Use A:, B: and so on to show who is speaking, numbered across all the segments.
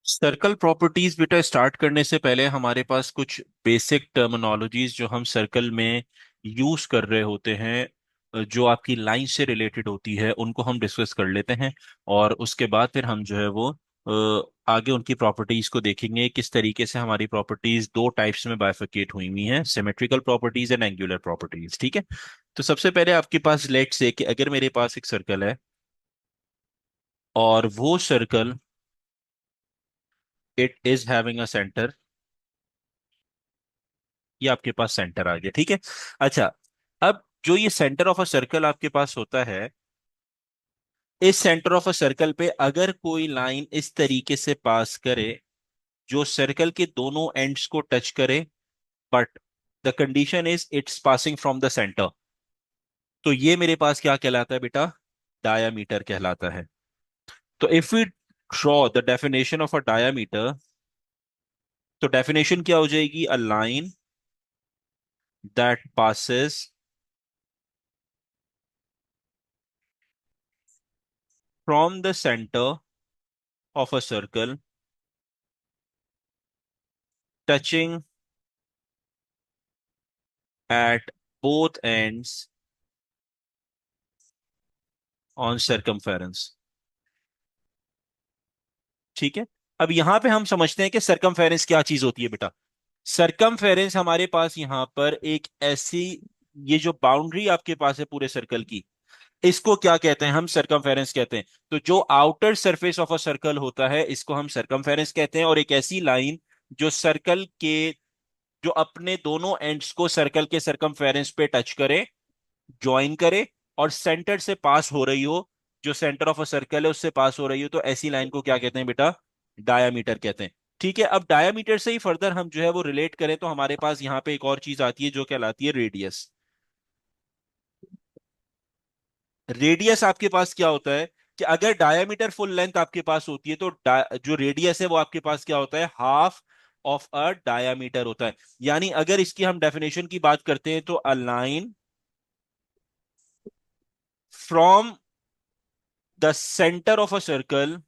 A: Circle properties बेटा start करने से पहले हमारे पास कुछ बेसिक टर्मिनोलॉजीज जो हम सर्कल में यूज कर रहे होते हैं, जो आपकी लाइन से रिलेटेड होती है, उनको हम डिस्कस कर लेते हैं। और उसके बाद फिर हम जो है वो आगे उनकी प्रॉपर्टीज को देखेंगे, किस तरीके से हमारी प्रॉपर्टीज दो टाइप्स में बाइफरकेट हुई हुई हैं, symmetrical properties and angular properties. ठीक है। तो सबसे पहले आपके पास लेट से कि अगर मेरे पास एक सर्कल है और वो circle it is having a centre, ये आपके पास सेंटर आ गया। ठीक है। अच्छा, अब जो ये सेंटर ऑफ अ सर्कल आपके पास होता है, इस सेंटर ऑफ अ सर्कल पे अगर कोई लाइन इस तरीके से पास करे जो सर्कल के दोनों एंड्स को टच करे, but the condition is it's passing from the centre, तो ये मेरे पास क्या कहलाता है बेटा? डायामीटर कहलाता है। तो if we draw the definition of a diameter, तो डेफिनेशन क्या हो जाएगी? A line that passes from the centre of a circle touching at both ends on circumference। ठीक है। अब यहां पे हम समझते हैं कि सरकमफेरेंस क्या चीज होती है बेटा। सरकमफेरेंस हमारे पास यहां पर एक ऐसी, ये जो बाउंड्री आपके पास है पूरे सर्कल की, इसको क्या कहते हैं? हम सरकमफेरेंस कहते हैं। तो जो outer surface of a circle होता है इसको हम सरकमफेरेंस कहते हैं, और एक ऐसी लाइन जो सर्कल के, जो अपने दोनों एंड्स को सर्कल के सरकमफेरेंस पे टच करे, ज्वाइन करे, और सेंटर से पास हो रही हो, जो सेंटर ऑफ अ सर्कल है उससे पास हो रही हो, तो ऐसी लाइन को क्या कहते हैं बेटा? डायामीटर कहते हैं। ठीक है। अब डायामीटर से ही फर्दर हम जो है वो रिलेट करें तो हमारे पास यहाँ पे एक और चीज आती है जो कहलाती है रेडियस। रेडियस आपके पास क्या होता है कि अगर डायामीटर फुल लेंथ आपके पास होती है तो जो रेडियस है वो आपके पास क्या होता है? हाफ ऑफ अ डायामीटर होता है। यानी अगर इसकी हम डेफिनेशन की बात करते हैं तो a line from the centre of a circle,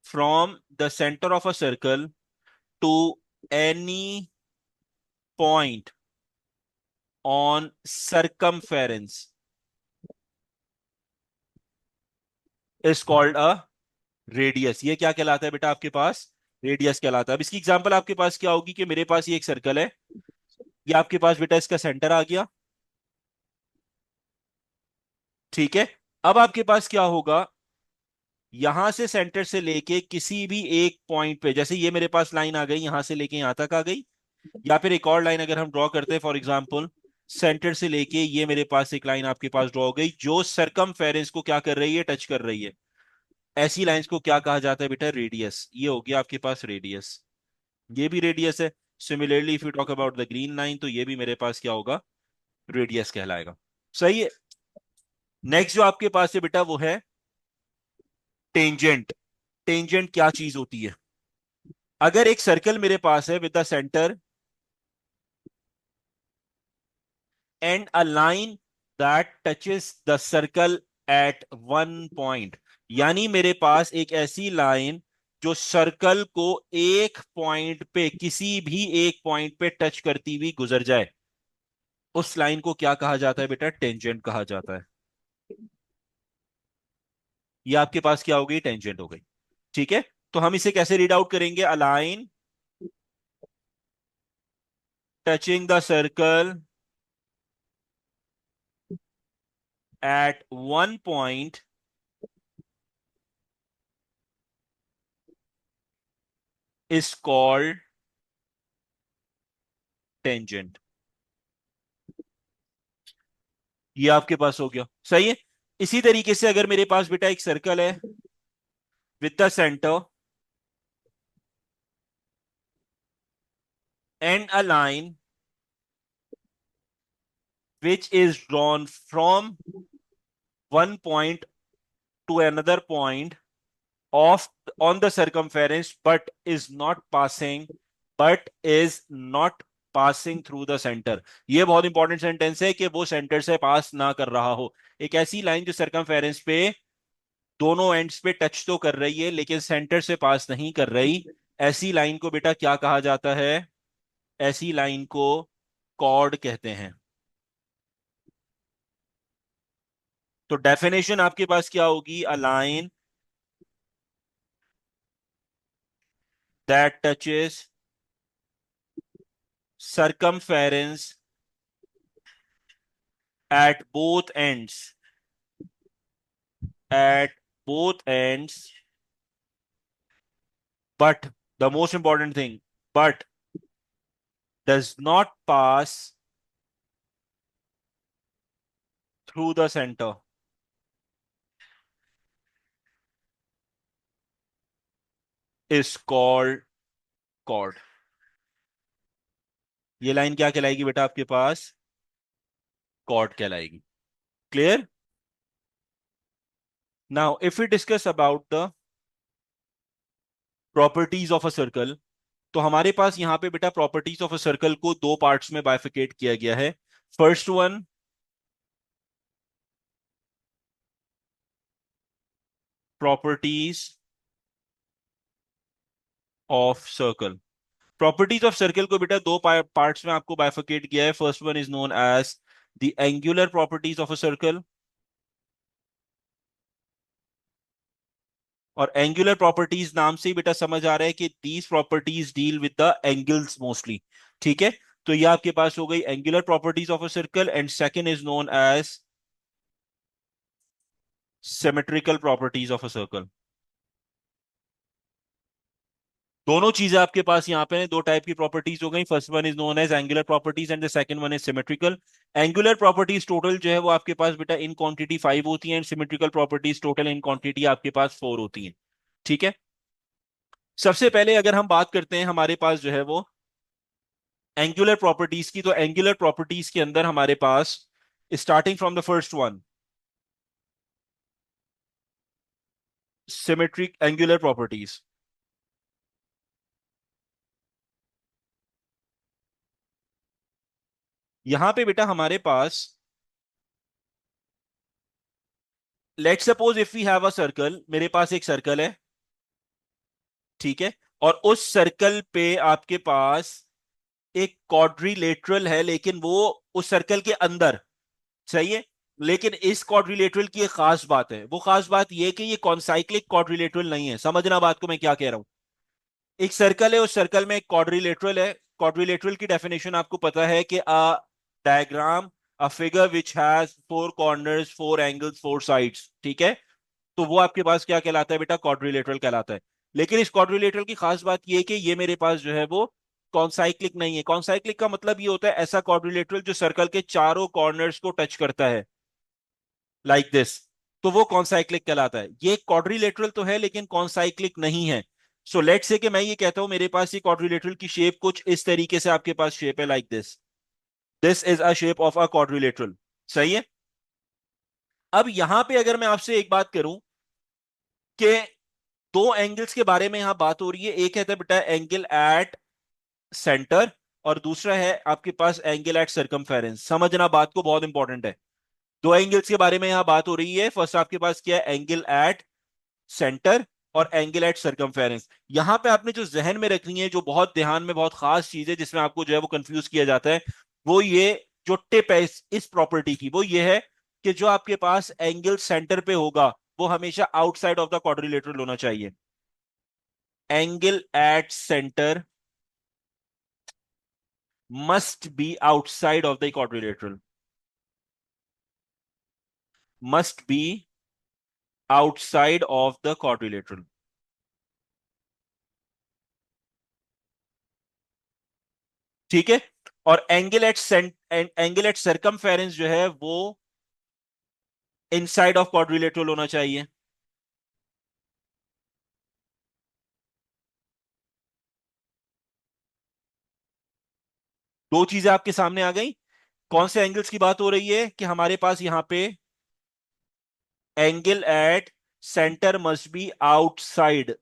A: from the center of a circle to any point on circumference is called a radius। ये क्या कहलाता है बेटा आपके पास? रेडियस कहलाता है। अब इसकी एग्जांपल आपके पास क्या होगी कि मेरे पास ये एक सर्कल है, ये आपके पास बेटा इसका सेंटर आ गया। ठीक है। अब आपके पास क्या होगा? यहां से सेंटर से लेके किसी भी एक पॉइंट पे, जैसे ये मेरे पास लाइन आ गई, यहां से लेके यहां तक आ गई, या फिर एक और लाइन अगर हम ड्रॉ करते हैं, फॉर एग्जांपल सेंटर से लेके ये मेरे पास एक लाइन आपके पास ड्रॉ हो गई जो सरकमफेरेंस को क्या कर रही है? टच कर रही है। ऐसी लाइंस को क्या कहा जाता है बेटा? रेडियस। ये हो गया आपके पास रेडियस। ये भी रेडियस है। Similarly if you talk about the green line, तो ये भी मेरे पास क्या होगा? रेडियस कहलाएगा। सही है। नेक्स्ट जो आपके पास है बेटा वो है टेंजेंट। टेंजेंट क्या चीज होती है? अगर एक सर्कल मेरे पास है with the centre and a line that touches the circle at one point, यानी मेरे पास एक ऐसी लाइन जो सर्कल को एक पॉइंट पे, किसी भी एक पॉइंट पे टच करती हुई गुजर जाए, उस लाइन को क्या कहा जाता है बेटा? टेंजेंट कहा जाता है। ये आपके पास क्या हो गई? टेंजेंट हो गई। ठीक है। तो हम इसे कैसे रीड आउट करेंगे? A line touching the circle eight one point is called tangent. ये आपके पास हो गया। सही है। इसी तरीके से अगर मेरे पास बेटा एक सर्कल है with the centre and a line which is drawn from one point to another point of on the circumference but is not passing through the center। ये बहुत इंपॉर्टेंट सेंटेंस है कि वो सेंटर से पास ना कर रहा हो। एक ऐसी लाइन जो सरकमफेरेंस पे दोनों एंड्स पे टच तो कर रही है लेकिन सेंटर से पास नहीं कर रही, ऐसी लाइन को बेटा क्या कहा जाता है? ऐसी लाइन को कॉर्ड कहते हैं। तो डेफिनेशन आपके पास क्या होगी? अ line that touches circumference at both ends, at both ends, but the most important thing, but does not pass through the center is called chord. ये लाइन क्या कहलाएगी बेटा आपके पास? chord कहलाएगी। Clear? Now if we discuss about the properties of a circle, तो हमारे पास यहां पे बेटा प्रॉपर्टीज ऑफ अ सर्कल को दो पार्ट्स में बाइफिकेट किया गया है। First one, properties of circle. Properties of circle को बेटा दो पार्ट्स में आपको बाइफिकेट किया है। First one is known as the angular properties of a circle, और एंगुलर प्रॉपर्टीज नाम से ही बेटा समझ आ रहा है कि these properties deal with the angles mostly. ठीक है, तो ये आपके पास हो गई angular properties of a circle, and second is known as symmetrical properties of a circle. दोनों चीजें आपके पास यहाँ पे हैं, दो टाइप की प्रॉपर्टीज हो गई। First one is known as angular properties and the second one is symmetrical. Angular properties total जो है वो आपके पास बेटा इन क्वांटिटी 5 होती है, and symmetrical properties total in quantity आपके पास 4 होती है। ठीक है, सबसे पहले अगर हम बात करते हैं हमारे पास जो है वो एंगुलर प्रॉपर्टीज की, तो एंगुलर प्रॉपर्टीज के अंदर हमारे पास starting from the first one, symmetric angular properties. यहां पे बेटा हमारे पास, let suppose if we have a circle, मेरे पास एक सर्कल है। ठीक है, और उस सर्कल पे आपके पास एक क्वाड्रिलेटरल है, लेकिन वो उस सर्कल के अंदर, सही है। लेकिन इस क्वाड्रिलेटरल की एक खास बात है, वो खास बात ये है कि ये कॉन्साइक्लिक क्वाड्रिलेटरल नहीं है। समझना बात को मैं क्या कह रहा हूं। एक सर्कल है, उस सर्कल में एक क्वाड्रिलेटरल है। क्वाड्रिलेटरल की डेफिनेशन आपको पता है कि a diagram, a figure which has four corners, four angles, four sides. ठीक है, तो वो आपके पास क्या कहलाता है बेटा? क्वाड्रिलेटरल कहलाता है। लेकिन इस क्वाड्रिलेटरल की खास बात ये है कि ये मेरे पास जो है वो कॉन्साइक्लिक नहीं है। कॉन्साइक्लिक का मतलब ये होता है ऐसा क्वाड्रिलेटरल जो सर्कल के चारों कॉर्नर्स को टच करता है, लाइक दिस, तो वो कॉन्साइक्लिक कहलाता है। ये क्वाड्रिलेटरल तो है लेकिन कॉन्साइक्लिक नहीं है। सो लेट्स से कि मैं ये कहता हूं मेरे पास ये क्वाड्रिलेटरल की शेप कुछ इस तरीके से आपके पास शेप है, like this. This is a shape of a quadrilateral. सही है। अब यहां पे अगर मैं आपसे एक बात करूं कि दो एंगल्स के बारे में यहां बात हो रही है, एक है तो बेटा एंगल एट सेंटर, और दूसरा है आपके पास एंगल एट सर्कमफेरेंस। समझना बात को, बहुत इंपॉर्टेंट है। दो एंगल्स के बारे में यहां बात हो रही है। फर्स्ट आपके पास क्या है? एंगल एट सेंटर और एंगल एट सर्कमफेरेंस। यहां पे आपने जो जहन में रखनी है, जो बहुत ध्यान में बहुत खास चीज है जिसमें आपको जो है वो कंफ्यूज किया जाता है, वो ये जो टिप है इस प्रॉपर्टी की, वो ये है कि जो आपके पास एंगल सेंटर पे होगा वो हमेशा आउटसाइड ऑफ द क्वाड्रिलेटरल होना चाहिए। Angle at centre must be outside of the quadrilateral, must be outside of the quadrilateral। ठीक है, और एंगल एट सर्कमफेरेंस जो है वो इनसाइड ऑफ क्वाड्रिलेटरल होना चाहिए। दो चीजें आपके सामने आ गई। कौन से एंगल्स की बात हो रही है? कि हमारे पास यहां पे angle at centre must be outside,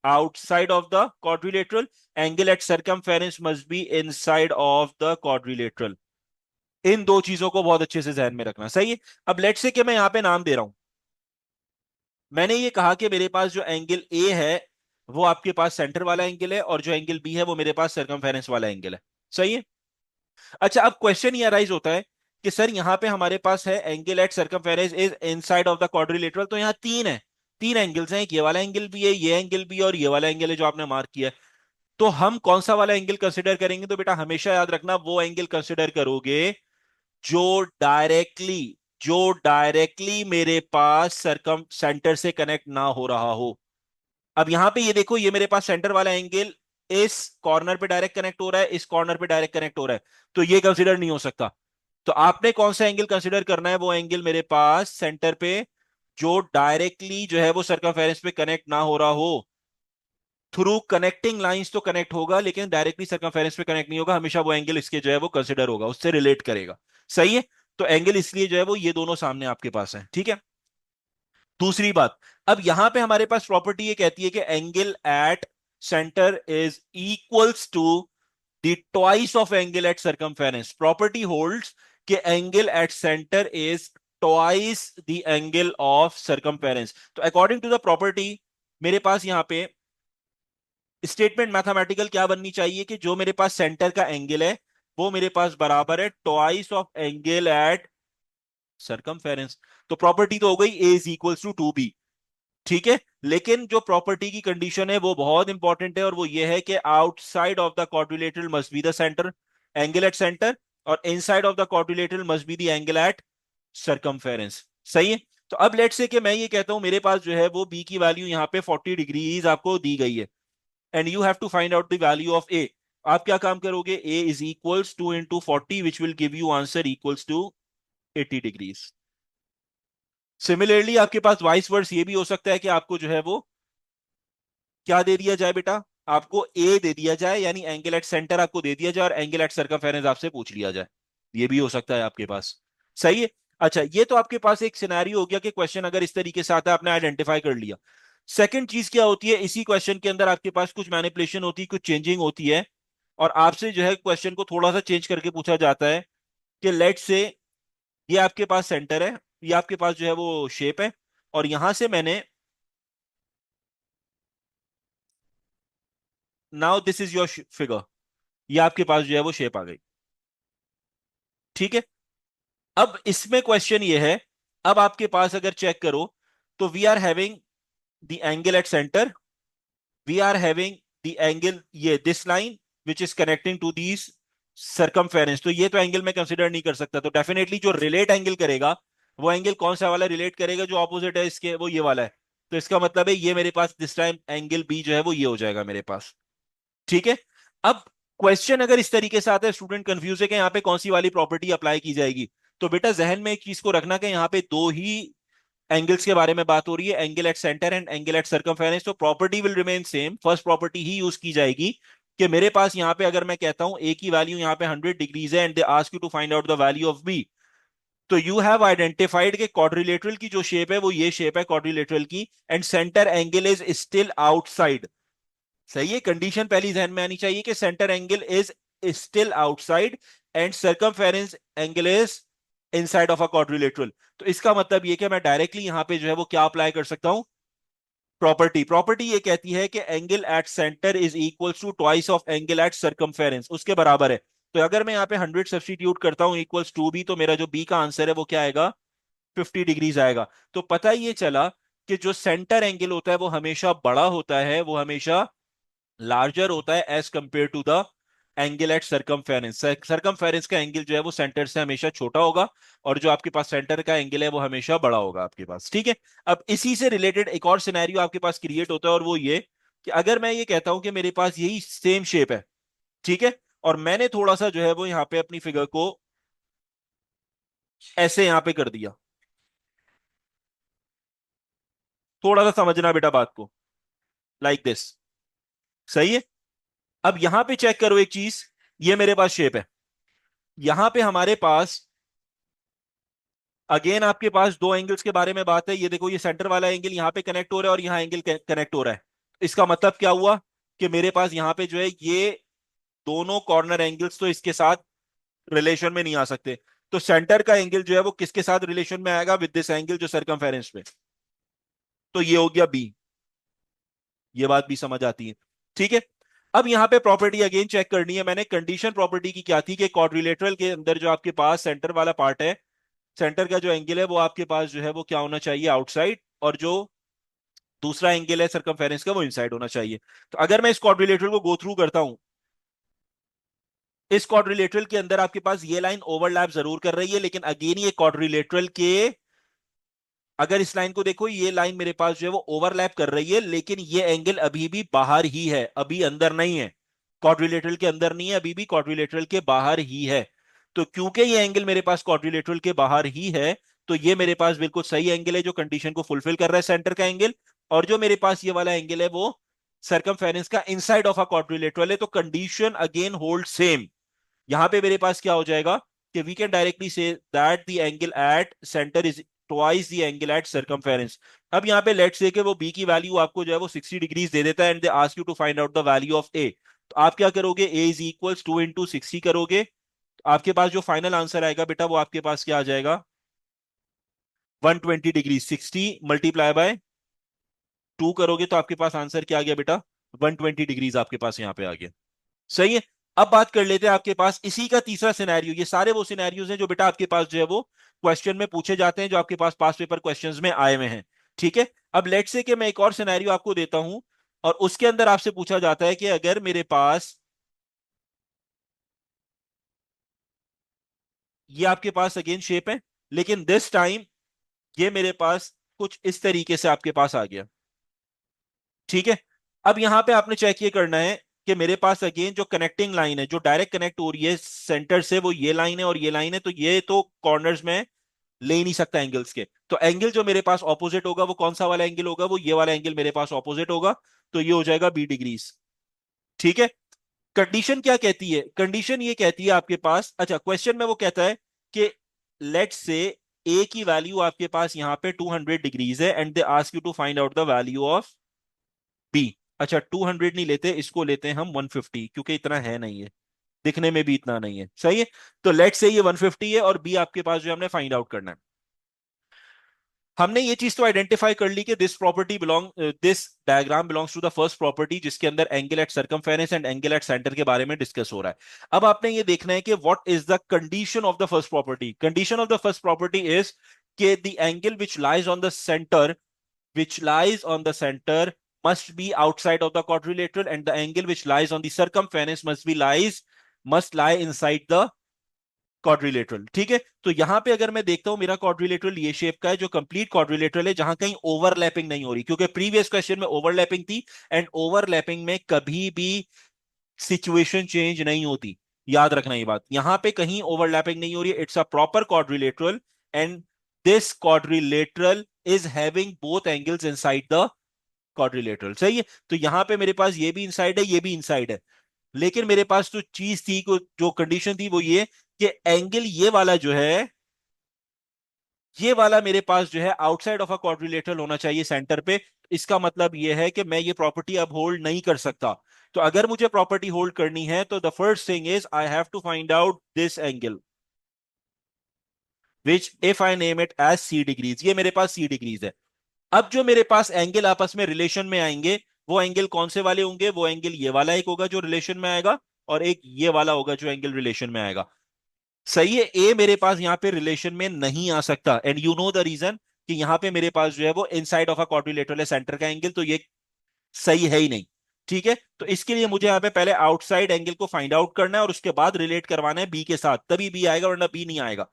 A: outside of the quadrilateral. Angle at circumference must be inside of the quadrilateral. इन दो चीजों को बहुत अच्छे से ध्यान में रखना। सही है। अब लेट्स से कि मैं यहां पे नाम दे रहा हूं, मैंने ये कहा कि मेरे पास जो एंगल ए है वो आपके पास सेंटर वाला एंगल है, और जो एंगल बी है वो मेरे पास सर्कमफेरेंस वाला एंगल है। सही है। अच्छा, अब क्वेश्चन ये अराइज होता है कि सर यहां पे हमारे पास है angle at circumference is inside of the quadrilateral, तो यहां तीन है, तीन एंगल्स हैं, ये वाला एंगल भी है, ये एंगल भी है, और ये वाला एंगल है जो आपने मार्क किया है। तो हम कौन सा वाला एंगल कंसिडर करेंगे? तो बेटा हमेशा याद रखना वो एंगल कंसिडर करोगे जो डायरेक्टली जो डायरेक्टली मेरे पास सरकम सेंटर से कनेक्ट ना हो रहा हो। अब यहां पे ये देखो, ये मेरे पास सेंटर वाला एंगल इस कॉर्नर पे डायरेक्ट कनेक्ट हो रहा है, इस कॉर्नर पे डायरेक्ट कनेक्ट हो रहा है, तो ये कंसिडर नहीं हो सकता। तो आपने कौन सा एंगल कंसिडर करना है? वो एंगल मेरे पास सेंटर पे जो डायरेक्टली जो है वो सर्कमफेरेंस पे कनेक्ट ना हो रहा हो। थ्रू कनेक्टिंग लाइंस तो कनेक्ट होगा, लेकिन डायरेक्टली सर्कमफेरेंस पे कनेक्ट नहीं होगा। हमेशा वो एंगल इसके जो है वो कंसिडर होगा, उससे रिलेट करेगा। सही है। तो एंगल इसलिए जो है वो ये दोनों सामने आपके पास है। ठीक है। दूसरी बात, अब यहां पे हमारे पास प्रॉपर्टी ये कहती है कि angle at centre is equals to the twice of angle at circumference. Property holds कि angle at centre is twice the angle of circumference. तो अकॉर्डिंग टू द प्रॉपर्टी मेरे पास यहां पे स्टेटमेंट मैथमेटिकल क्या बननी चाहिए कि जो मेरे पास सेंटर का एंगल है वो मेरे पास बराबर है twice of angle at circumference. तो प्रॉपर्टी तो हो गई a is equals to two b. ठीक है। लेकिन जो प्रॉपर्टी की कंडीशन है वो बहुत इंपॉर्टेंट है, और वो ये है कि outside of the quadrilateral must be the centre angle at centre, और inside of the quadrilateral must be the angle at circumference. सही है। तो अब लेट्स से कि मैं ये कहता हूं मेरे पास जो है वो बी की वैल्यू यहां पे 40 डिग्रीज आपको दी गई है, and you have to find out the value of a. आप क्या काम करोगे? A is equals to into 40 which will give you answer equals to 80 degrees. Similarly आपके पास वाइस वर्स ये भी हो सकता है कि आपको जो है वो क्या दे दिया जाए बेटा, आपको ए दे दिया जाए, यानी एंगल एट सेंटर आपको दे दिया जाए और एंगल एट सर्कमफेरेंस आपसे पूछ लिया जाए। ये भी हो सकता है आपके पास। सही है। अच्छा, ये तो आपके पास एक सिनेरियो हो गया कि क्वेश्चन अगर इस तरीके से आता है आपने आइडेंटिफाई कर लिया। सेकंड चीज क्या होती है, इसी क्वेश्चन के अंदर आपके पास कुछ मैनिपुलेशन होती है, कुछ चेंजिंग होती है, और आपसे जो है क्वेश्चन को थोड़ा सा चेंज करके पूछा जाता है कि लेट से ये आपके पास सेंटर है, ये आपके पास जो है वो शेप है, और यहां से मैंने, now this is your figure, ये आपके पास जो है वो शेप आ गई। ठीक है। अब इसमें क्वेश्चन ये है, अब आपके पास अगर चेक करो तो we are having the angle at centre, we are having the angle ये this line which is connecting to these circumference. तो ये तो एंगल मैं कंसिडर नहीं कर सकता, तो डेफिनेटली जो रिलेट एंगल करेगा वो एंगल कौन सा वाला रिलेट करेगा? जो ऑपोजिट है इसके, वो ये वाला है। तो इसका मतलब है ये मेरे पास दिस टाइम एंगल बी जो है वो ये हो जाएगा मेरे पास। ठीक है। अब क्वेश्चन अगर इस तरीके से आता है, स्टूडेंट कंफ्यूज है कि यहाँ पे कौन सी वाली प्रॉपर्टी अप्लाई की जाएगी, तो बेटा जहन में एक चीज को रखना कि यहाँ पे दो ही एंगल्स के बारे में बात हो रही है, angle at centre and angle at circumference. तो property will remain same, first property ही यूज की जाएगी कि मेरे पास यहाँ पे अगर मैं कहता हूं ए की वैल्यू यहाँ पे 100 डिग्रीज है and they ask you to find out the value of B, तो यू हैव आइडेंटिफाइड कि क्वाड्रिलेटरल की जो शेप है वो ये शेप है क्वाड्रिलेटरल की, and centre angle is still outside. सही है। कंडीशन पहली ध्यान में आनी चाहिए कि centre angle is still outside and circumference angle is inside of a quadrilateral. तो इसका मतलब ये कि मैं डायरेक्टली यहां पे जो है वो क्या अप्लाई कर सकता हूं? प्रॉपर्टी ये कहती है कि angle at centre is equal to twice of angle at circumference, उसके बराबर है। तो अगर मैं यहाँ पे 100 सब्सटीट्यूट करता हूं इक्वल्स टू बी, तो मेरा जो बी का आंसर है वो क्या आएगा? 50 डिग्रीज आएगा। तो पता ही ये चला कि जो सेंटर एंगल होता है वो हमेशा बड़ा होता है, वो हमेशा लार्जर होता है as compare to the angle at circumference. Circumference का एंगल जो है वो सेंटर से हमेशा छोटा होगा, और जो आपके पास सेंटर का एंगल है वो हमेशा बड़ा होगा आपके पास। ठीक है। अब इसी से रिलेटेड एक और सिनेरियो आपके पास क्रिएट होता है, और वो ये कि अगर मैं ये कहता हूं कि मेरे पास यही सेम शेप है, ठीक है, और मैंने थोड़ा सा जो है वो यहाँ पे अपनी फिगर को ऐसे यहाँ पे कर दिया, थोड़ा सा समझना बेटा बात को, लाइक दिस। सही है। अब यहां पे चेक करो एक चीज, ये मेरे पास शेप है, यहां पे हमारे पास अगेन आपके पास दो एंगल्स के बारे में बात है। ये देखो, ये सेंटर वाला एंगल यहाँ पे कनेक्ट हो रहा है और यहाँ एंगल कनेक्ट हो रहा है। इसका मतलब क्या हुआ कि मेरे पास यहाँ पे जो है ये दोनों कॉर्नर एंगल्स तो इसके साथ रिलेशन में नहीं आ सकते। तो सेंटर का एंगल जो है वो किसके साथ रिलेशन में आएगा? विद दिस एंगल जो सर्कमफेरेंस पे। तो ये हो गया बी। ये बात भी समझ आती है, ठीक है। अब यहां पे प्रॉपर्टी अगेन चेक करनी है। मैंने कंडीशन प्रॉपर्टी की क्या थी कि क्वाड्रिलेटरल के अंदर जो आपके पास सेंटर वाला पार्ट है, सेंटर का जो एंगल है वो आपके पास जो है वो क्या होना चाहिए, आउटसाइड, और जो दूसरा एंगल है सरकमफेरेंस का वो इनसाइड होना चाहिए। तो अगर मैं इस क्वाड्रिलेटरल को गो थ्रू करता हूं, इस क्वाड्रिलेटरल के अंदर आपके पास ये लाइन ओवरलैप जरूर कर रही है, लेकिन अगेन ये क्वाड्रिलेटरल के, अगर इस लाइन को देखो, ये लाइन मेरे पास जो है वो ओवरलैप कर रही है, लेकिन ये एंगल अभी भी बाहर ही है, अभी अंदर नहीं है, क्वाड्रिलेटरल के अंदर नहीं है, अभी भी क्वाड्रिलेटरल के बाहर ही है। तो क्योंकि ये एंगल मेरे पास क्वाड्रिलेटरल के बाहर ही है, तो ये मेरे पास बिल्कुल सही एंगल है जो कंडीशन को फुलफिल कर रहा है, सेंटर का एंगल। और जो मेरे पास ये वाला एंगल है वो सरकमफेरेंस का इनसाइड ऑफ अ क्वाड्रिलेटरल है, तो कंडीशन अगेन होल्ड सेम। यहां पे मेरे पास क्या हो जाएगा कि we can directly say that the angle at centre is twice the angle at circumference. अब यहाँ पे लेट्स से कि वो बी की वैल्यू आपको जो है वो 60 डिग्रीज दे देता है, and they ask you to find out the value of a. तो आप क्या करोगे, ए इज इक्वल्स 2 into 60 करोगे, तो आपके पास जो फाइनल आंसर आएगा बेटा वो आपके पास क्या आ जाएगा, 120 डिग्री। 60 × करोगे तो आपके पास आंसर क्या आ गया बेटा, 120 डिग्रीज आपके पास यहाँ पे आ गया। सही है। अब बात कर लेते हैं आपके पास इसी का तीसरा सिनेरियो। ये सारे वो सिनेरियोज हैं जो बेटा आपके पास जो है वो क्वेश्चन में पूछे जाते हैं, जो आपके पास पास पेपर क्वेश्चंस में आए हुए हैं, ठीक है। अब लेट्स से कि मैं एक और सिनेरियो आपको देता हूं, और उसके अंदर आपसे पूछा जाता है कि अगर मेरे पास, ये आपके पास अगेन शेप है, लेकिन दिस टाइम ये मेरे पास कुछ इस तरीके से आपके पास आ गया, ठीक है। अब यहां पे आपने चेक ये करना है कि मेरे पास अगेन जो कनेक्टिंग लाइन है, जो डायरेक्ट कनेक्ट हो रही है सेंटर से, वो ये लाइन है और ये लाइन है, तो ये तो कॉर्नर्स में ले ही नहीं सकता एंगल्स के। तो एंगल जो मेरे पास ऑपोजिट होगा वो कौन सा वाला एंगल होगा, वो ये वाला एंगल मेरे पास ऑपोजिट होगा, तो ये हो जाएगा 20 डिग्रीज, ठीक है। कंडीशन क्या कहती है, कंडीशन ये कहती है आपके पास, अच्छा क्वेश्चन में वो कहता है कि लेट्स से ए की वैल्यू आपके पास यहां पे 200 डिग्रीज है, and they ask you to find out the value of B. अच्छा 200 नहीं लेते, इसको लेते हैं हम 150, क्योंकि इतना है नहीं है, दिखने में भी इतना नहीं है, सही है। तो लेट्स से ये 150 है और बी आपके पास जो हमने फाइंड आउट करना है। हमने ये चीज तो आइडेंटिफाई कर ली कि this diagram belongs to the first property, जिसके अंदर angle at circumference and angle at centre के बारे में डिस्कस हो रहा है। अब आपने ये देखना है कि what is the condition of the first property. Condition of the first property is कि the angle which lies on the centre, which lies on the center must be outside of the quadrilateral, and the angle which lies on the circumference must lie inside the quadrilateral, ठीक है। तो यहां पे अगर मैं देखता हूं, मेरा quadrilateral ये शेप का है, जो कंप्लीट quadrilateral है, जहां कहीं ओवरलैपिंग नहीं हो रही, क्योंकि प्रीवियस क्वेश्चन में ओवरलैपिंग थी, एंड ओवरलैपिंग में कभी भी सिचुएशन चेंज नहीं होती, याद रखना ये बात। यहां पे कहीं ओवरलैपिंग नहीं हो रही है, it's a proper quadrilateral, and this quadrilateral is having both angles inside the quadrilateral, सही है। तो यहां पे मेरे पास ये भी इनसाइड है, ये भी इनसाइड है, लेकिन मेरे पास जो चीज थी, जो कंडीशन थी वो ये कि एंगल ये वाला जो है, ये वाला मेरे पास जो है आउटसाइड ऑफ अ क्वाड्रिलेटरल होना चाहिए सेंटर पे। इसका मतलब ये है कि मैं ये प्रॉपर्टी अब होल्ड नहीं कर सकता। तो अगर मुझे प्रॉपर्टी होल्ड करनी है, तो the first thing is I have to find out this angle, which if I name it as C degrees, ये मेरे पास सी डिग्रीज है। अब जो मेरे पास एंगल आपस में रिलेशन में आएंगे, वो एंगल कौन से वाले होंगे, वो एंगल ये वाला एक होगा जो रिलेशन में आएगा, और एक ये वाला होगा जो एंगल रिलेशन में आएगा, सही है। ए मेरे पास यहाँ पे रिलेशन में नहीं आ सकता, and you know the reason, कि यहाँ पे मेरे पास जो है वो इनसाइड ऑफ अ क्वाड्रिलेटरल है सेंटर का एंगल, तो ये सही है ही नहीं, ठीक है। तो इसके लिए मुझे यहाँ पे पहले आउटसाइड एंगल को फाइंड आउट करना है, और उसके बाद रिलेट करवाना है बी के साथ, तभी बी आएगा, वरना बी नहीं आएगा।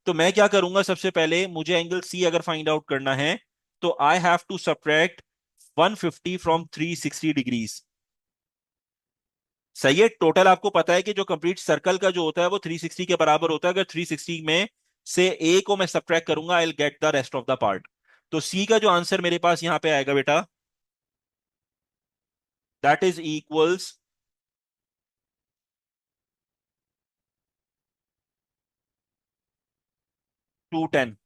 A: तो मैं क्या करूंगा, सबसे पहले मुझे एंगल सी अगर फाइंड आउट करना है, तो I have to subtract 150 from 360 degrees, सही है। टोटल आपको पता है कि जो कंप्लीट सर्कल का जो होता है वो 360 के बराबर होता है। अगर 360 में से ए को मैं सब्ट्रैक्ट करूंगा, I will get the rest of the part. तो सी का जो आंसर मेरे पास यहां पे आएगा बेटा, दैट इज इक्वल्स 210।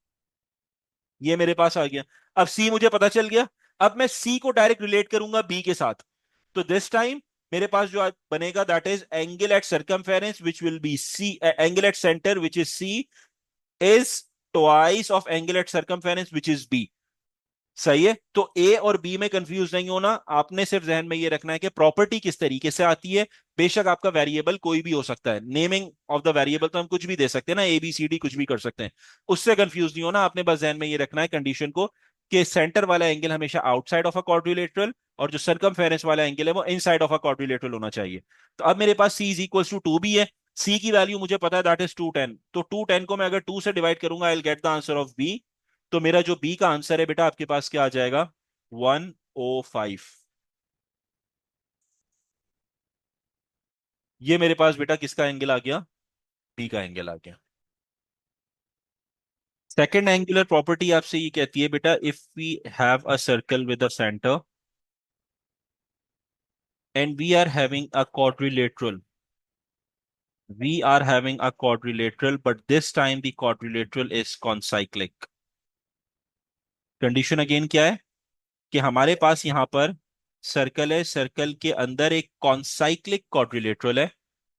A: ये मेरे पास आ गया। अब सी मुझे पता चल गया। अब मैं सी को डायरेक्ट रिलेट करूंगा बी के साथ, तो दिस टाइम मेरे पास जो बनेगा, that is angle at circumference which will be C, angle at centre which is C, is twice of angle at circumference which is b, सही है। तो ए और बी में कंफ्यूज नहीं होना, आपने सिर्फ जहन में ये रखना है कि प्रॉपर्टी किस तरीके से आती है। बेशक आपका वेरिएबल कोई भी हो सकता है, नेमिंग ऑफ द वेरिएबल तो हम कुछ भी दे सकते हैं ना, ए बी सी डी कुछ भी कर सकते हैं। उससे कंफ्यूज नहीं होना, आपने बस जहन में ये रखना है कंडीशन को, कि सेंटर वाला एंगल हमेशा आउटसाइड ऑफ अ क्वाड्रिलेटरल, और जो सरकमफेरेंस वाला एंगल है वो इनसाइड ऑफ अ क्वाड्रिलेटरल होना चाहिए। तो अब मेरे पास सी इज इक्वल टू टू भी है, सी की वैल्यू मुझे पता है दैट इज 210, तो 210 को मैं अगर 2 से डिवाइड करूंगा I will get the answer of B. तो मेरा जो बी का आंसर है बेटा आपके पास क्या आ जाएगा, 105। ये मेरे पास बेटा किसका एंगल आ गया, बी का एंगल आ गया। सेकेंड एंगुलर प्रॉपर्टी आपसे ये कहती है बेटा, if we have a circle with a centre and we are having a quadrilateral, we are having a quadrilateral but this time the quadrilateral is concyclic। Condition again क्या है, कि हमारे पास यहां पर सर्कल है, सर्कल के अंदर एक कॉन्साइक्लिक क्वाड्रिलेटरल है,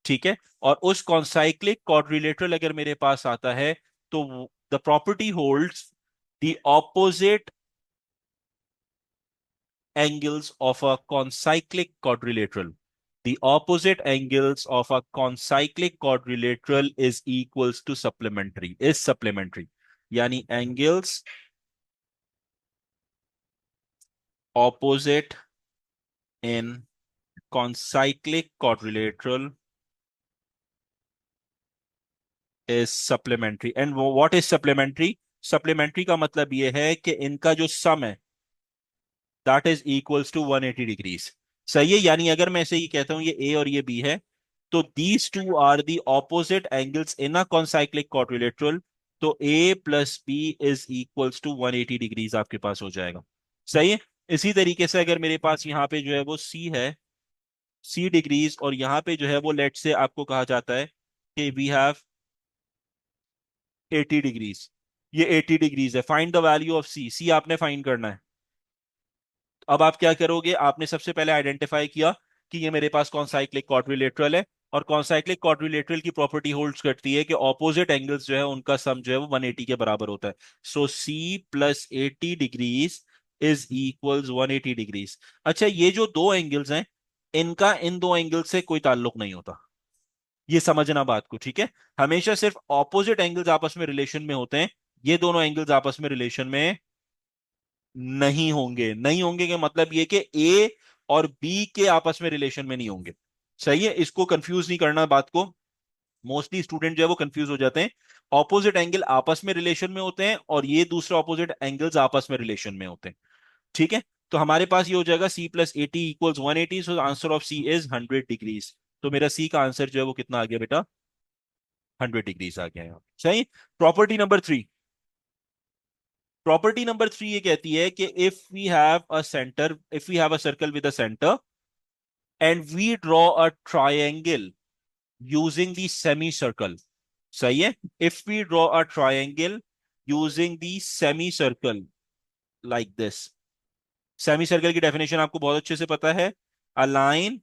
A: ठीक है। और उस कॉन्साइक्लिक क्वाड्रिलेटरल अगर मेरे पास आता है, तो the property holds the opposite angles of a concyclic quadrilateral, the opposite angles of a concyclic quadrilateral is equals to supplementary, is supplementary, यानी angles opposite in concyclic quadrilateral is supplementary। and what is supplementary, supplementary का मतलब ये है कि इनका जो sum है that is equals to 180 degrees. सही है, यानी अगर मैं ऐसे ही कहता हूं ये ए और ये बी है, तो these two are the opposite angles in a concyclic quadrilateral, तो A plus B is equals to 180 degrees आपके पास हो जाएगा। सही है। इसी तरीके से अगर मेरे पास यहाँ पे जो है वो सी है, सी डिग्रीज, और यहाँ पे जो है वो लेट से आपको कहा जाता है कि वी हैव 80 डिग्रीज, ये 80 डिग्रीज है, फाइंड द वैल्यू ऑफ सी, सी आपने फाइंड करना है। अब आप क्या करोगे, आपने सबसे पहले आइडेंटिफाई किया कि ये मेरे पास कॉन्साइक्लिक क्वाड्रिलेटरल है, और कॉन्साइक्लिक क्वाड्रिलेटरल की प्रॉपर्टी होल्ड्स करती है कि ऑपोजिट एंगल्स जो है उनका सम जो है वो 180 के बराबर होता है। So C plus 80 degrees is equals 180 degrees. अच्छा, ये जो दो एंगल्स हैं, इनका इन दो एंगल से कोई ताल्लुक नहीं होता, ये समझना बात को, ठीक है। हमेशा सिर्फ ऑपोजिट एंगल्स आपस में रिलेशन में होते हैं, ये दोनों एंगल्स आपस में रिलेशन में नहीं होंगे। नहीं होंगे का मतलब ये कि ए और बी के आपस में रिलेशन में नहीं होंगे। सही है, इसको कंफ्यूज नहीं करना बात को, मोस्टली स्टूडेंट जो है वो कंफ्यूज हो जाते हैं। ऑपोजिट एंगल आपस में रिलेशन में होते हैं और ये दूसरे ऑपोजिट एंगल्स आपस में रिलेशन में होते हैं, ठीक है। तो हमारे पास ये हो जाएगा C plus eighty equals 180, so answer of C is 100 degrees. तो मेरा सी का आंसर जो है वो कितना आ गया बेटा, 100 डिग्रीज आ गया यहाँ। सही। Property number three, property number three ये कहती है कि if we have a centre, if we have a circle with a centre and we draw a triangle using the semi circle. सही है। If we draw a triangle using the semi circle like this. Semi circle की definition आपको बहुत अच्छे से पता है, a line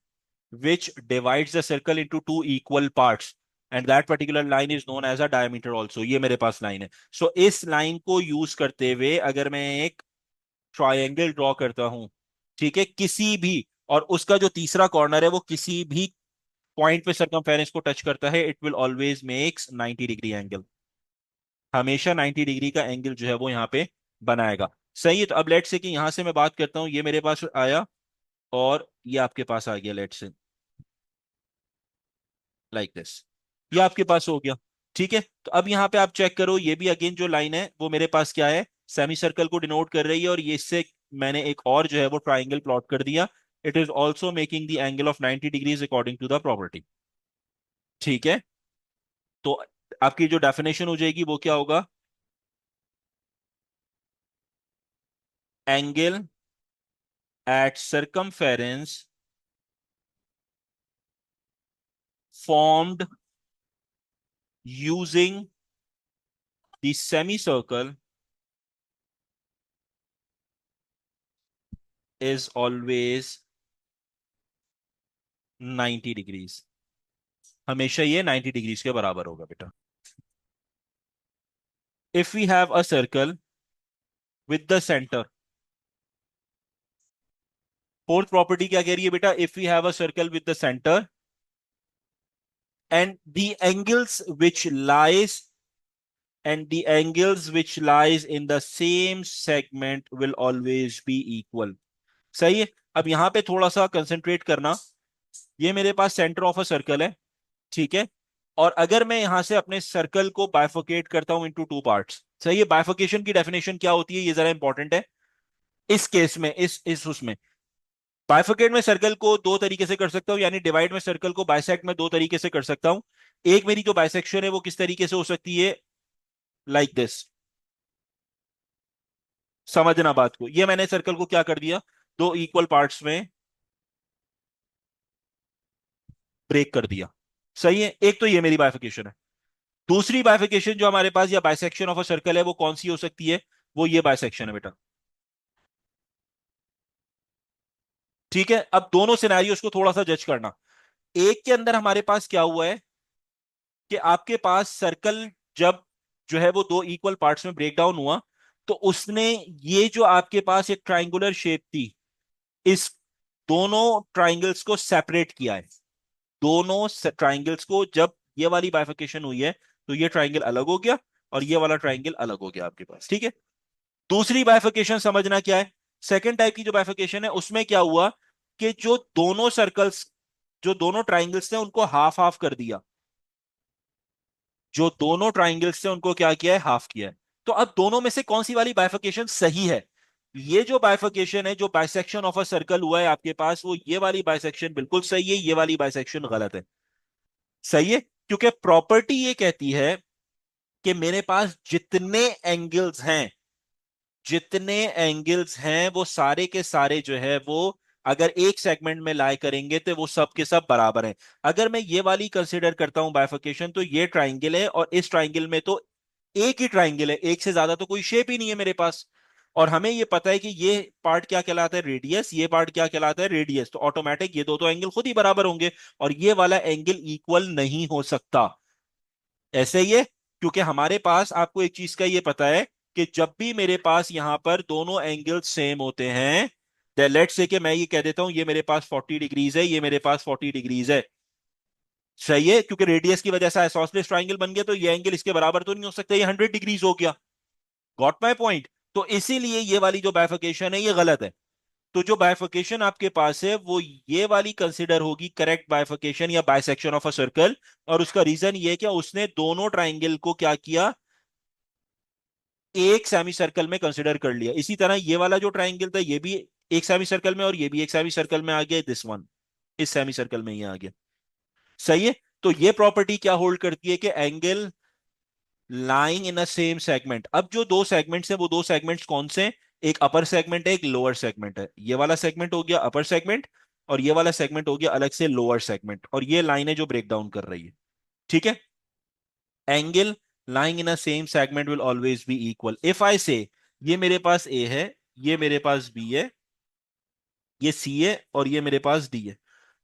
A: which divides the circle into two equal parts and that particular line is known as a diameter also। ये मेरे पास line है। सो इस लाइन को यूज करते हुए अगर मैं एक ट्रायंगल ड्रॉ करता हूं, ठीक है, किसी भी, और उसका जो तीसरा कॉर्नर है वो किसी भी पॉइंट पे सरकमफेरेंस को टच करता है, it will always makes 90 degree angle, हमेशा 90 डिग्री का एंगल जो है वो यहाँ पे बनाएगा। सही है। तो अब लेट से कि यहां से मैं बात करता हूं, ये मेरे पास आया और ये आपके पास आ गया, लेट से लाइक दिस, ये आपके पास हो गया, ठीक है। तो अब यहाँ पे आप चेक करो, ये भी अगेन जो लाइन है वो मेरे पास क्या है, सेमी सर्कल को डिनोट कर रही है, और ये इससे मैंने एक और जो है वो ट्राइंगल प्लॉट कर दिया, it is also making the angle of 90 degrees according to the property, ठीक है। तो आपकी जो डेफिनेशन हो जाएगी वो क्या होगा, angle at circumference formed using the semicircle is always 90 degrees, हमेशा ये 90 डिग्रीज के बराबर होगा बेटा। If we have a circle with the centre, fourth property क्या कह रही है बेटा? If we have a circle with the centre and the angles which lies and the angles which lies in the same segment will always be equal. सही है। अब यहां पे थोड़ा सा कंसंट्रेट करना। ये मेरे पास सेंटर ऑफ अ सर्कल है, ठीक है। और अगर मैं यहां से अपने सर्कल को बाइफोकेट करता हूं इनटू टू पार्ट्स, सही है। बाइफोकेशन की डेफिनेशन क्या होती है, ये जरा इंपॉर्टेंट है इस केस में, इस उसमें। बाइफोकेट में सर्कल को दो तरीके से कर सकता हूं, यानी डिवाइड में सर्कल को बाइसेक्ट में दो तरीके से कर सकता हूं। एक मेरी जो बाइसेक्शन है वो किस तरीके से हो सकती है, लाइक दिस। समझना बात को, ये मैंने सर्कल को क्या कर दिया, दो इक्वल पार्ट्स में ब्रेक कर दिया। सही है, एक तो ये मेरी बाइफिकेशन है। दूसरी बाइफिकेशन जो हमारे पास या बाइसेक्शन ऑफ अ सर्कल है वो कौन सी हो सकती है, वो ये बाइसेक्शन है बेटा। ठीक है, अब दोनों सिनेरियोस को थोड़ा सा जज करना। एक के अंदर हमारे पास क्या हुआ है कि आपके पास सर्कल जब जो है वो दो इक्वल पार्ट्स में ब्रेक डाउन हुआ, तो उसने ये जो आपके पास एक ट्राइंगुलर शेप थी, इस दोनों ट्राइंगल्स को सेपरेट किया है। दोनों ट्राइंगल्स को जब ये वाली बाइफिकेशन हुई है, तो ये ट्राइंगल अलग हो गया और ये वाला ट्राइंगल अलग हो गया आपके पास, ठीक है। दूसरी बाइफिकेशन समझना क्या है, सेकंड टाइप की जो बाइफिकेशन है उसमें क्या हुआ कि जो दोनों सर्कल्स, जो दोनों ट्राइंगल्स थे उनको हाफ हाफ कर दिया। जो दोनों ट्राइंगल्स थे उनको क्या किया है, हाफ किया है। तो अब दोनों में से कौन सी वाली बाइफिकेशन सही है? ये जो बाइफिकेशन है, जो बाइसेक्शन ऑफ अ सर्कल हुआ है आपके पास, वो ये वाली बाइसेक्शन बिल्कुल सही है, ये वाली बाइसेक्शन गलत है। सही है, क्योंकि प्रॉपर्टी ये कहती है कि मेरे पास जितने एंगल्स हैं वो सारे के सारे जो है वो अगर एक सेगमेंट में लाई करेंगे तो वो सब के सब बराबर हैं। अगर मैं ये वाली कंसीडर करता हूं बाइफिकेशन, तो ये ट्राइंगल है और इस ट्राइंगल में तो एक ही ट्राइंगल है, एक से ज्यादा तो कोई शेप ही नहीं है मेरे पास। और हमें ये पता है कि ये पार्ट क्या कहलाता है, रेडियस, ये पार्ट क्या कहलाता है, रेडियस। तो ऑटोमेटिक ये दो तो एंगल खुद ही बराबर होंगे, और ये वाला एंगल इक्वल नहीं हो सकता। ऐसे ही है, क्योंकि हमारे पास आपको एक चीज का ये पता है कि जब भी मेरे पास यहां पर दोनों एंगल्स सेम होते हैं, लेट्स से कि मैं ये कह देता हूं ये मेरे पास 40 डिग्रीज है, ये मेरे पास 40 डिग्रीज है। सही है, क्योंकि रेडियस की वजह से आइसोसेलेस ट्राइंगल बन गया, तो ये एंगल इसके बराबर तो नहीं हो सकता, ये 100 डिग्रीज हो गया। Got my point? तो इसीलिए ये वाली जो बाइफिकेशन है ये गलत है। तो जो बाइफिकेशन आपके पास है वो ये वाली कंसिडर होगी करेक्ट बाइफिकेशन या बाइसेक्शन ऑफ अ सर्कल। और उसका रीजन ये है कि उसने दोनों ट्राइंगल को क्या किया, एक सेमी सर्कल में कंसिडर कर लिया। इसी तरह ये वाला जो ट्राइंगल था ये भी एक सेमी सर्कल में और ये भी एक सेमी सर्कल में आ गया, दिस वन इस सेमी सर्कल में ही आ गया। सही है। तो ये प्रॉपर्टी क्या होल्ड करती है कि angle lying in a same segment. अब जो दो सेगमेंट्स हैं वो दो सेगमेंट्स कौन से हैं? एक अपर सेगमेंट है, एक लोअर सेगमेंट है। ये वाला सेगमेंट हो गया अपर सेगमेंट और ये वाला सेगमेंट हो गया अलग से लोअर सेगमेंट, और ये लाइन है जो ब्रेक डाउन कर रही है। ठीक है। Angle lying in a same segment will always be equal if I say ये मेरे पास A है, ये मेरे पास B है, ये C है और ये मेरे पास D है।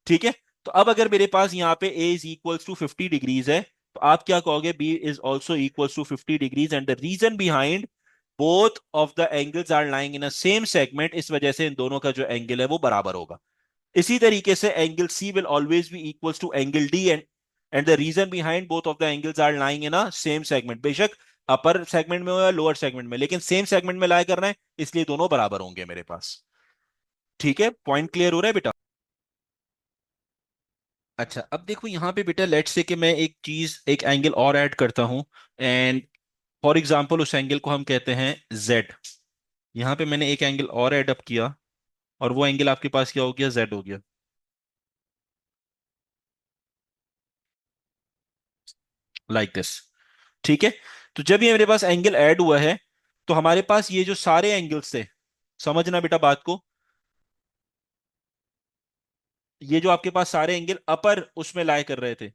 A: ठीक है। तो अब अगर मेरे पास यहाँ पे A is equals to 50 degrees है, तो आप क्या कहोगे, B is also equals to 50 degrees, and the reason behind both of the angles are lying in a same segment, इस वजह से इन दोनों का जो एंगल है वो बराबर होगा। इसी तरीके से angle C will always be equals to angle D, and the reason behind both of the angles are lying in a same segment. बेशक अपर सेगमेंट में हो या लोअर सेगमेंट में, लेकिन सेम सेगमेंट में लाया करना है, इसलिए दोनों बराबर होंगे मेरे पास। ठीक है, पॉइंट क्लियर हो रहा है बेटा? अच्छा, अब देखो यहाँ पे बेटा, लेट्स से कि मैं एक चीज, एक एंगल और ऐड करता हूं, एंड फॉर एग्जांपल उस एंगल को हम कहते हैं जेड। यहाँ पे मैंने एक एंगल और ऐड अप किया और वो एंगल आपके पास क्या हो गया, जेड हो गया, लाइक दिस। ठीक है। तो जब ये मेरे पास एंगल ऐड हुआ है, तो हमारे पास ये जो सारे एंगल्स थे, समझना बेटा बात को, ये जो आपके पास सारे एंगल अपर उसमें लाए कर रहे थे।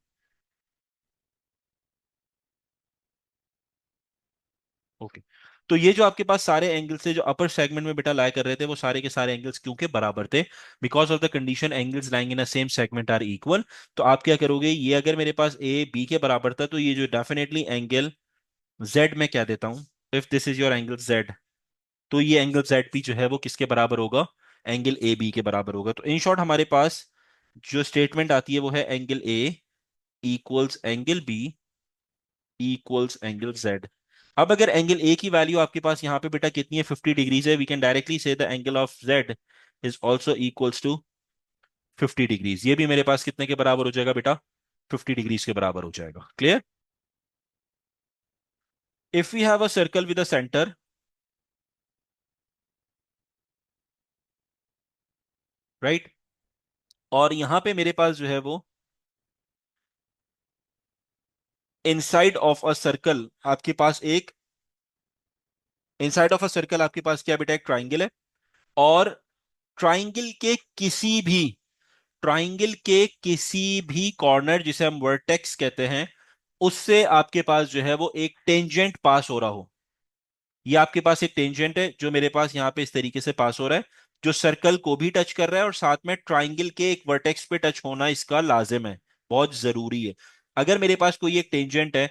A: ओके। तो ये जो आपके पास सारे एंगल्स थे जो अपर सेगमेंट में बेटा लाया कर रहे थे, वो सारे के सारे एंगल्स क्योंकि बराबर थे, because of the condition angles lying in a same segment are equal. तो आप क्या करोगे, ये अगर मेरे पास ए बी के बराबर था, तो ये जो डेफिनेटली एंगल जेड में क्या देता हूं, if this is your angle Z, तो ये एंगल जेड भी जो है वो किसके बराबर होगा, एंगल ए बी के बराबर होगा। तो इन शॉर्ट हमारे पास जो स्टेटमेंट आती है वो है angle A equals angle B equals angle Z. अब अगर एंगल ए की वैल्यू आपके पास यहाँ पे बेटा कितनी है, 50 डिग्रीज है, we can directly say the angle of Z is also equals to 50 degrees. ये भी मेरे पास कितने के बराबर हो जाएगा बेटा, 50 डिग्रीज के बराबर हो जाएगा। Clear? If we have a circle with a centre, right, और यहां पे मेरे पास जो है वो इनसाइड ऑफ अ सर्कल आपके पास एक, इनसाइड ऑफ अ सर्कल आपके पास क्या बेटा, एक ट्राइंगल है, और ट्राइंगल के किसी भी ट्राइंगल के किसी भी कॉर्नर जिसे हम वर्टेक्स कहते हैं, उससे आपके पास जो है वो एक टेंजेंट पास हो रहा हो। ये आपके पास एक टेंजेंट है जो मेरे पास यहां पे इस तरीके से पास हो रहा है, जो सर्कल को भी टच कर रहा है और साथ में ट्राइंगल के एक वर्टेक्स पे टच होना इसका लाजिम है, बहुत जरूरी है। अगर मेरे पास कोई एक टेंजेंट है,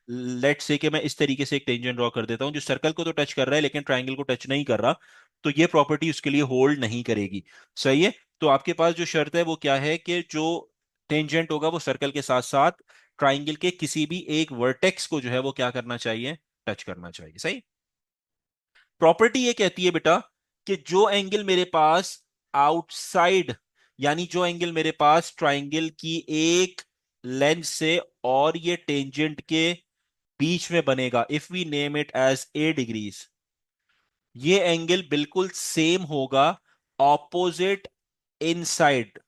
A: लेट से कि मैं इस तरीके से एक टेंजेंट ड्रॉ कर देता हूं जो सर्कल को तो टच कर रहा है लेकिन ट्राइंगल को टच नहीं कर रहा, तो ये प्रॉपर्टी उसके लिए होल्ड नहीं करेगी। सही है? तो आपके पास जो शर्त है वो क्या है कि जो टेंजेंट होगा वो सर्कल के साथ साथ ट्राइंगल के किसी भी एक वर्टेक्स को जो है वो क्या करना चाहिए, टच करना चाहिए। सही? प्रॉपर्टी ये कहती है बेटा कि जो एंगल मेरे पास आउटसाइड, यानी जो एंगल मेरे पास ट्राइंगल की एक लेंथ से और ये टेंजेंट के बीच में बनेगा, if we name it as A degrees, ये एंगल बिल्कुल सेम होगा opposite inside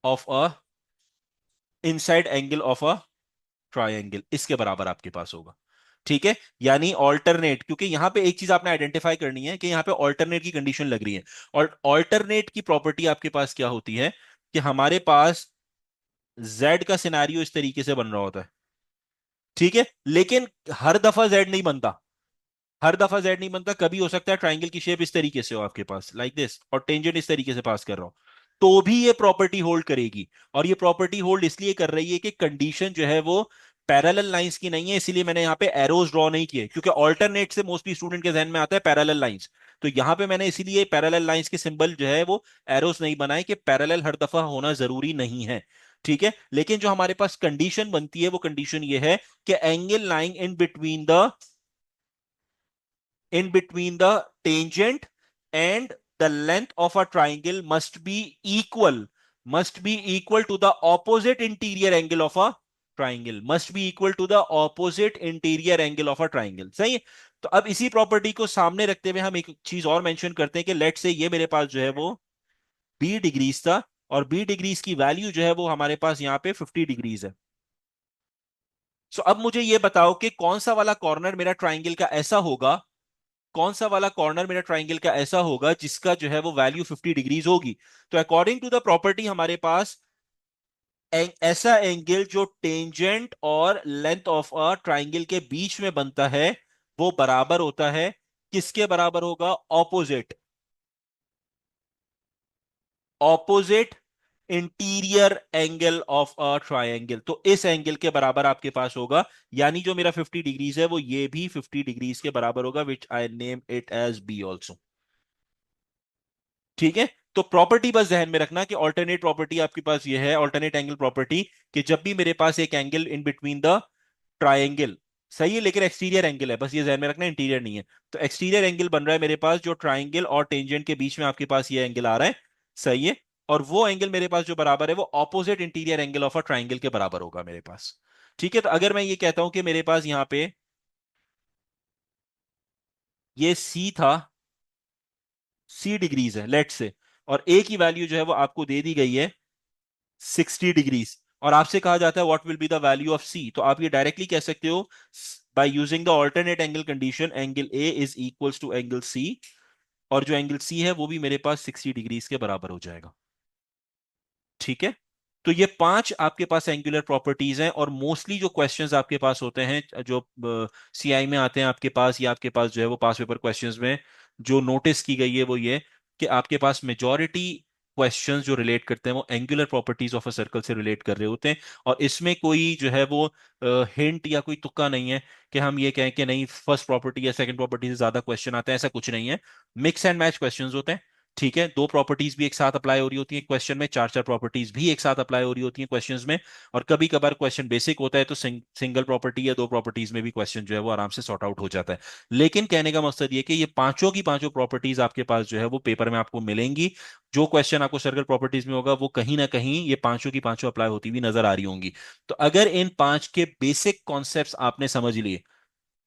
A: of a inside angle of a triangle, इसके बराबर आपके पास होगा। ठीक है? यानी ऑल्टरनेट, क्योंकि यहां पे एक चीज आपने आइडेंटिफाई करनी है कि यहां पे ऑल्टरनेट की कंडीशन लग रही है, और ऑल्टरनेट की प्रॉपर्टी आपके पास क्या होती है कि हमारे पास जेड का सिनारियो इस तरीके से बन रहा होता है, ठीक है, लेकिन हर दफा जेड नहीं बनता, हर दफा जेड नहीं बनता, कभी हो सकता है ट्राइंगल की शेप इस तरीके से हो आपके पास लाइक दिस, और टेंजेंट इस तरीके से पास कर रहा हो, तो भी ये प्रॉपर्टी होल्ड करेगी। और ये प्रॉपर्टी होल्ड इसलिए कर रही है कि कंडीशन जो है वो पैरेलल लाइंस की नहीं है, इसीलिए मैंने यहां पे एरोज ड्रॉ नहीं किए, क्योंकि ऑल्टरनेट से मोस्टली स्टूडेंट के जहन में आता है पैरेलल लाइंस, तो यहां पे मैंने इसीलिए पैरेलल लाइंस के सिंबल जो है वो एरोस नहीं बनाए कि पैरेलल हर दफा होना जरूरी नहीं है। ठीक है? लेकिन जो हमारे पास कंडीशन बनती है वो कंडीशन ये है कि angle lying in between the tangent and the length of a triangle must be equal to the opposite interior angle of a triangle, must be equal to the opposite interior angle of a triangle। सही है? तो अब इसी property को सामने रखते हुए हम एक चीज और मेंशन करते हैं कि लेट से ये मेरे पास जो है वो B डिग्रीज था, और B डिग्रीज की वैल्यू जो है वो हमारे पास यहाँ पे 50 डिग्रीज है। सो अब मुझे ये बताओ कि कौन सा वाला कॉर्नर मेरा ट्राइंगल का ऐसा होगा, कौन सा वाला कॉर्नर मेरा ट्राइंगल का ऐसा होगा जिसका जो है वो वैल्यू 50 डिग्रीज होगी। तो अकॉर्डिंग टू द प्रॉपर्टी हमारे पास ऐसा एंगल जो टेंजेंट और लेंथ ऑफ अ ट्राइंगल के बीच में बनता है वो बराबर होता है, किसके बराबर होगा, opposite, opposite interior angle of a triangle. तो इस एंगल के बराबर आपके पास होगा, यानी जो मेरा 50 डिग्रीज है वो ये भी 50 डिग्रीज के बराबर होगा, which I name it as B also. ठीक है? तो प्रॉपर्टी बस ध्यान में रखना कि ऑल्टरनेट प्रॉपर्टी आपके पास ये है, ऑल्टरनेट एंगल प्रॉपर्टी, कि जब भी मेरे पास एक angle in between the triangle, सही है, लेकिन एक्सटीरियर एंगल है, बस ये ध्यान में रखना, इंटीरियर नहीं है, तो एक्सटीरियर एंगल बन रहा है मेरे पास जो ट्राइंगल और टेंजेंट के बीच में आपके पास ये एंगल आ रहा है। सही है? और वो एंगल मेरे पास जो बराबर है वो opposite interior angle of a triangle के बराबर होगा मेरे पास। ठीक है? तो अगर मैं ये कहता हूं कि मेरे पास यहां पे ये सी था, C डिग्रीज है लेट से, और ए की वैल्यू जो है वो आपको दे दी गई है 60 डिग्रीज, और आपसे कहा जाता है what will be the value of C, तो आप ये डायरेक्टली कह सकते हो by using the alternate angle condition, angle A is equals to angle C, और जो एंगल सी है वो भी मेरे पास 60 डिग्रीज के बराबर हो जाएगा। ठीक है? तो ये पांच आपके पास एंगुलर प्रॉपर्टीज हैं, और मोस्टली जो क्वेश्चंस आपके पास होते हैं जो सीआई में आते हैं आपके पास, या आपके पास जो है वो पास पेपर क्वेश्चंस में जो नोटिस की गई है वो ये कि आपके पास मेजॉरिटी क्वेश्चंस जो रिलेट करते हैं वो angular properties of a circle से रिलेट कर रहे होते हैं, और इसमें कोई जो है वो हिंट या कोई तुक्का नहीं है कि हम ये कहें कि नहीं फर्स्ट प्रॉपर्टी या सेकंड प्रॉपर्टी से ज्यादा क्वेश्चन आते हैं, ऐसा कुछ नहीं है। मिक्स एंड मैच क्वेश्चंस होते हैं। ठीक है, दो प्रॉपर्टीज भी एक साथ अप्लाई हो रही होती है क्वेश्चन में, चार चार प्रॉपर्टीज भी एक साथ अप्लाई हो रही होती है क्वेश्चंस में। और कभी कभार क्वेश्चन बेसिक होता है तो सिंगल प्रॉपर्टी या दो प्रॉपर्टीज में भी क्वेश्चन जो है वो आराम से सॉर्ट आउट हो जाता है। लेकिन कहने का मकसद ये कि ये पांचों की पांचों प्रॉपर्टीज आपके पास जो है वो पेपर में आपको मिलेंगी। जो क्वेश्चन आपको सर्कल प्रॉपर्टीज में होगा वो कहीं ना कहीं ये पांचों की पांचों अप्लाई होती हुई नजर आ रही होंगी। तो अगर इन पांच के बेसिक कॉन्सेप्ट्स आपने समझ लिए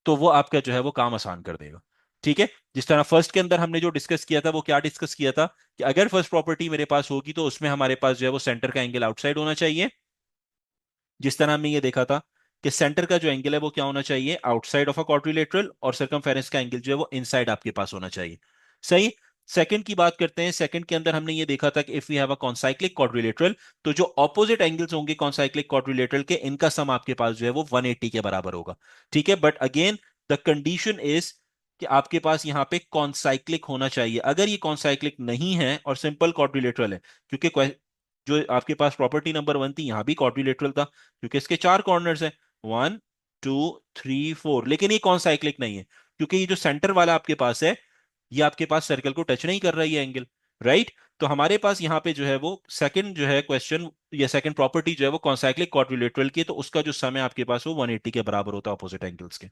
A: तो वो आपका जो है वो काम आसान कर देगा। ठीक है, जिस तरह फर्स्ट के अंदर हमने जो डिस्कस किया था वो क्या डिस्कस किया था कि अगर फर्स्ट प्रॉपर्टी मेरे पास होगी तो उसमें हमारे पास जो है वो सेंटर का एंगल आउटसाइड होना चाहिए। जिस तरह हमने ये देखा था कि सेंटर का जो एंगल है वो क्या होना चाहिए, आउटसाइड ऑफ अ क्वाड्रिलेटरल, और सरकमफेरेंस का एंगल जो है वो इनसाइड आपके पास होना चाहिए। सही। सेकंड की बात करते हैं। सेकंड के अंदर हमने ये देखा था कि if we have a concyclic quadrilateral, तो जो ऑपोजिट एंगल्स होंगे कॉन्साइक्लिक क्वाड्रिलेटरल के, इनका सम आपके पास जो है वो 180 के बराबर होगा। ठीक है, but again the condition is कि आपके पास यहां पे कॉन्साइक्लिक होना चाहिए। अगर ये कॉन्साइक्लिक नहीं है और सिंपल क्वाड्रिलेटरल है, क्योंकि जो आपके पास प्रॉपर्टी नंबर 1 थी यहां भी क्वाड्रिलेटरल था क्योंकि इसके चार कॉर्नर्स हैं, 1 2 3 4, लेकिन ये कौन साइक्लिक नहीं है क्योंकि ये जो सेंटर वाला आपके पास है ये आपके पास सर्कल को टच नहीं कर रहा है ये एंगल। राइट। तो हमारे पास यहाँ पे जो है वो सेकंड जो है क्वेश्चन या सेकंड प्रॉपर्टी जो है वो कॉन्साइक्लिक क्वाड्रिलेटरल की है, तो उसका जो सम है आपके पास वो 180 के बराबर होता है अपोजिट एंगल्स के।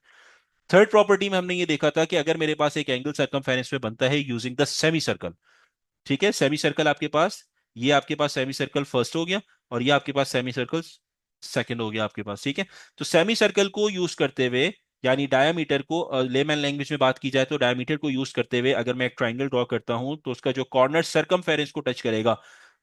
A: थर्ड प्रॉपर्टी में हमने ये देखा था कि अगर मेरे पास एक एंगल सर्कमफेरेंस में बनता है यूजिंग द सेमी सर्कल। ठीक है, सेमी सर्कल आपके पास, ये आपके पास सेमी सर्कल फर्स्ट हो गया और ये आपके पास सेमी सर्कल सेकंड हो गया आपके पास। ठीक है, तो सेमी सर्कल को यूज करते हुए, यानी डायमीटर को लेमैन लैंग्वेज में बात की जाए तो डायमीटर को यूज करते हुए अगर मैं एक ट्राइंगल ड्रॉ करता हूं तो उसका जो कॉर्नर सरकमफेरेंस को टच करेगा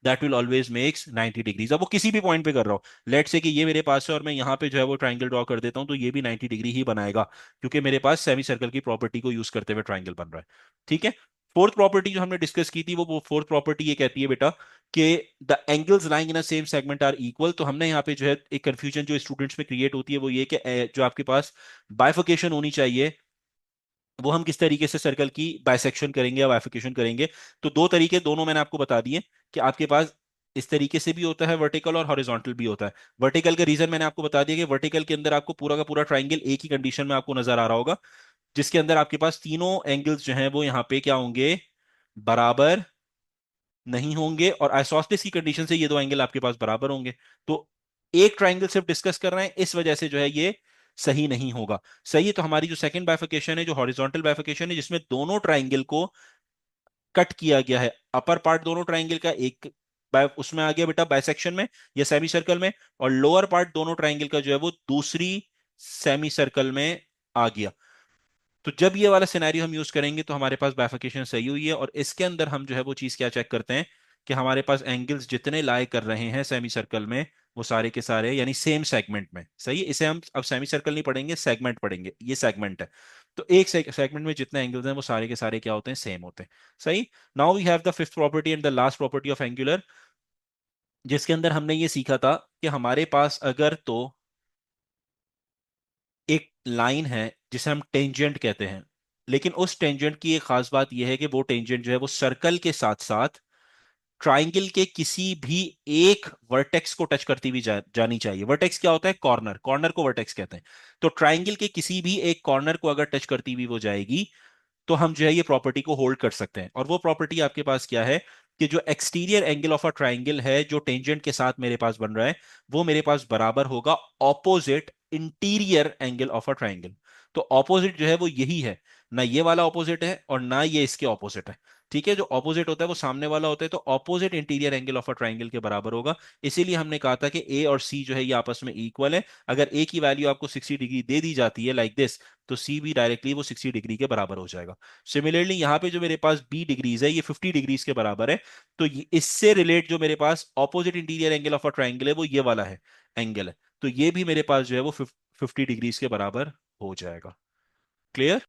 A: that will always makes 90 degrees. अब वो किसी भी पॉइंट पे कर रहा हूं, लेट से कि ये मेरे पास है और मैं यहाँ पे जो है वो ट्राइंगल ड्रॉ कर देता हूं तो ये भी 90 डिग्री ही बनाएगा क्योंकि मेरे पास सेमी सर्कल की प्रॉपर्टी को यूज करते हुए ट्राइंगल बन रहा है। ठीक है। फोर्थ प्रॉपर्टी जो हमने डिस्कस की थी वो फोर्थ प्रॉपर्टी ये कहती है बेटा कि the angles lying in a same segment are equal. तो हमने यहाँ पे जो है एक कंफ्यूजन जो स्टूडेंट्स में क्रिएट होती है वो ये कि जो आपके पास बाइफिकेशन होनी चाहिए वो हम किस तरीके से सर्कल की बाइसेक्शन करेंगे या बाइफिकेशन करेंगे। तो दो तरीके दोनों मैंने आपको बता दिए कि आपके पास इस तरीके से भी होता है वर्टिकल और हॉरिजॉन्टल भी होता है। वर्टिकल का रीजन मैंने आपको बता दिया कि वर्टिकल के अंदर आपको पूरा का पूरा ट्राइंगल एक ही कंडीशन में आपको नजर आ रहा होगा जिसके अंदर आपके पास तीनों एंगल्स जो हैं वो यहाँ पे क्या होंगे, बराबर नहीं होंगे, और आइसोसेलेस की कंडीशन से ये दो एंगल आपके पास बराबर होंगे। तो एक ट्राइंगल सिर्फ डिस्कस कर रहे हैं इस वजह से जो है ये सही नहीं होगा। सही है, तो हमारी जो सेकंड बाइफिकेशन है जो हॉरिजॉन्टल बाइफिकेशन है जिसमें दोनों ट्राइंगल को कट किया गया है, अपर पार्ट दोनों ट्राइंगल का एक उसमें आ गया बेटा बाइसेक्शन में या सेमी सर्कल में, और लोअर पार्ट दोनों ट्राइंगल का जो है वो दूसरी सेमी सर्कल में आ गया। तो जब ये वाला सिनेरियो हम यूज करेंगे तो हमारे पास बाइफिकेशन सही हुई है, और इसके अंदर हम जो है वो चीज क्या चेक करते हैं कि हमारे पास एंगल्स जितने लाई कर रहे हैं सेमी सर्कल में वो सारे के सारे यानी सेम सेगमेंट में। सही है, इसे हम अब सेमी सर्कल नहीं पढ़ेंगे सेगमेंट पढ़ेंगे, ये सेगमेंट है। तो एक सेगमेंट में जितने एंगल्स हैं वो सारे के सारे क्या होते हैं, सेम होते हैं। सही। Now we have the fifth property and the last property of angular, जिसके अंदर हमने ये सीखा था कि हमारे पास अगर तो एक लाइन है जिसे हम टेंजेंट कहते हैं, लेकिन उस टेंजेंट की एक खास बात यह है कि वो टेंजेंट जो है वो सर्कल के साथ साथ ट्राइंगल के किसी भी एक वर्टेक्स को टच करती हुई जानी चाहिए। वर्टेक्स क्या होता है, कॉर्नर, कॉर्नर को वर्टेक्स कहते हैं। तो ट्राइंगल के किसी भी एक कॉर्नर को अगर टच करती हुई वो जाएगी तो हम जो है ये प्रॉपर्टी को होल्ड कर सकते हैं। और वो प्रॉपर्टी आपके पास क्या है कि जो exterior angle of a triangle है जो टेंजेंट के साथ मेरे पास बन रहा है वो मेरे पास बराबर होगा opposite interior angle of a triangle. तो ऑपोजिट जो है वो यही है, ना ये वाला ऑपोजिट है और ना ये इसके ऑपोजिट है। ठीक है, जो ऑपोजिट होता है वो सामने वाला होता है, तो opposite interior angle of a triangle के बराबर होगा। इसीलिए हमने कहा था कि ए और सी जो है ये आपस में इक्वल है। अगर ए की वैल्यू आपको 60 डिग्री दे दी जाती है लाइक दिस, तो सी भी डायरेक्टली वो 60 डिग्री के बराबर हो जाएगा। सिमिलरली यहाँ पे जो मेरे पास बी डिग्रीज है ये 50 डिग्रीज के बराबर है। तो इससे रिलेट जो मेरे पास opposite interior angle of a triangle है वो ये वाला है, एंगल है। तो ये भी मेरे पास जो है वो 50 डिग्रीज के बराबर हो जाएगा। क्लियर।